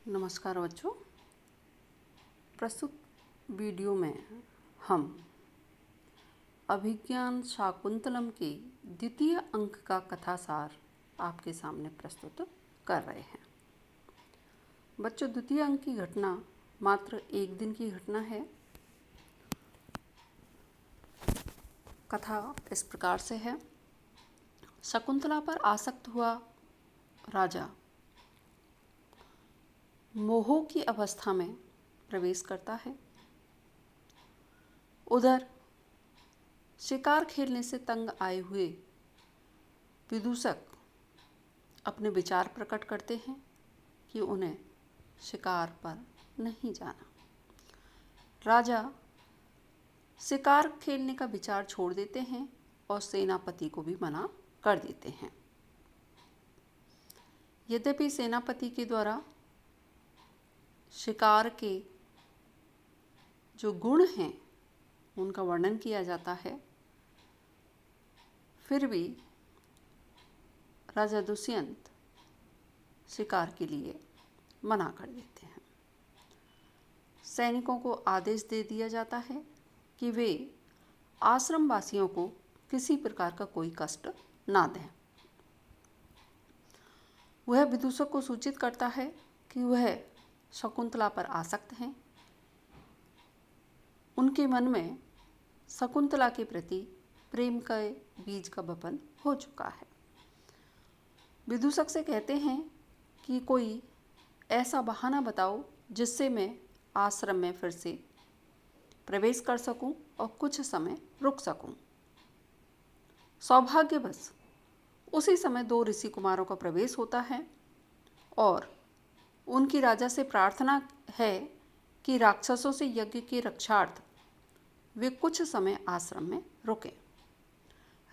नमस्कार बच्चों। प्रस्तुत वीडियो में हम अभिज्ञान शाकुंतलम के द्वितीय अंक का कथासार आपके सामने प्रस्तुत कर रहे हैं। बच्चों, द्वितीय अंक की घटना मात्र एक दिन की घटना है। कथा इस प्रकार से है। शकुंतला पर आसक्त हुआ राजा मोह की अवस्था में प्रवेश करता है। उधर शिकार खेलने से तंग आए हुए विदूषक अपने विचार प्रकट करते हैं कि उन्हें शिकार पर नहीं जाना। राजा शिकार खेलने का विचार छोड़ देते हैं और सेनापति को भी मना कर देते हैं। यद्यपि सेनापति के द्वारा शिकार के जो गुण हैं उनका वर्णन किया जाता है, फिर भी राजा दुष्यंत शिकार के लिए मना कर देते हैं। सैनिकों को आदेश दे दिया जाता है कि वे आश्रम वासियों को किसी प्रकार का कोई कष्ट ना दें। वह विदूषक को सूचित करता है कि वह शकुंतला पर आसक्त हैं। उनके मन में शकुंतला के प्रति प्रेम का बीज का वपन हो चुका है। विदूषक से कहते हैं कि कोई ऐसा बहाना बताओ जिससे मैं आश्रम में फिर से प्रवेश कर सकूं और कुछ समय रुक सकूं। सौभाग्यवश उसी समय 2 ऋषि कुमारों का प्रवेश होता है और उनकी राजा से प्रार्थना है कि राक्षसों से यज्ञ के रक्षार्थ वे कुछ समय आश्रम में रुकें।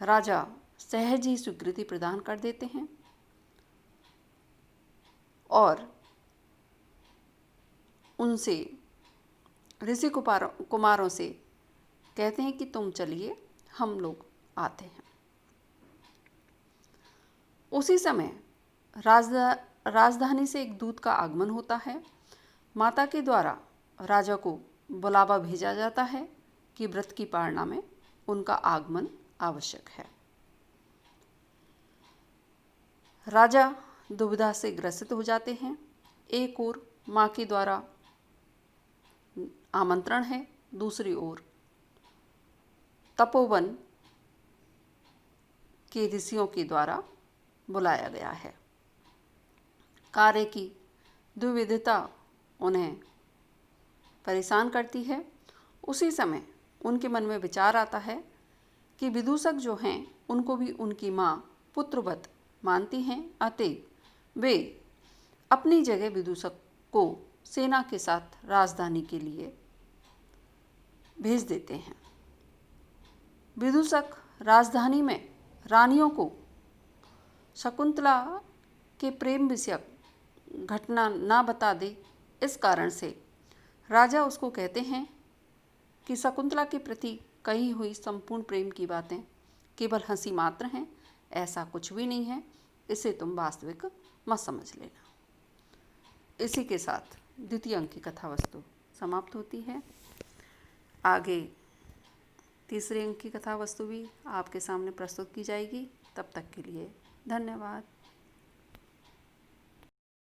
राजा सहज ही स्वीकृति प्रदान कर देते हैं और उनसे ऋषि कुमारों से कहते हैं कि तुम चलिए, हम लोग आते हैं। उसी समय राजधानी से एक दूत का आगमन होता है। माता के द्वारा राजा को बुलावा भेजा जाता है कि व्रत की पालना में उनका आगमन आवश्यक है। राजा दुविधा से ग्रसित हो जाते हैं। एक ओर माँ के द्वारा आमंत्रण है, दूसरी ओर तपोवन के ऋषियों के द्वारा बुलाया गया है। कार्य की दुविधता उन्हें परेशान करती है। उसी समय उनके मन में विचार आता है कि विदूषक जो हैं उनको भी उनकी माँ पुत्रवत मानती हैं, अतएव वे अपनी जगह विदूषक को सेना के साथ राजधानी के लिए भेज देते हैं। विदूषक राजधानी में रानियों को शकुंतला के प्रेम विषयक घटना ना बता दे, इस कारण से राजा उसको कहते हैं कि शकुंतला के प्रति कही हुई संपूर्ण प्रेम की बातें केवल हंसी मात्र हैं, ऐसा कुछ भी नहीं है, इसे तुम वास्तविक मत समझ लेना। इसी के साथ द्वितीय अंक की कथा वस्तु समाप्त होती है। आगे तीसरे अंक की कथा वस्तु भी आपके सामने प्रस्तुत की जाएगी। तब तक के लिए धन्यवाद।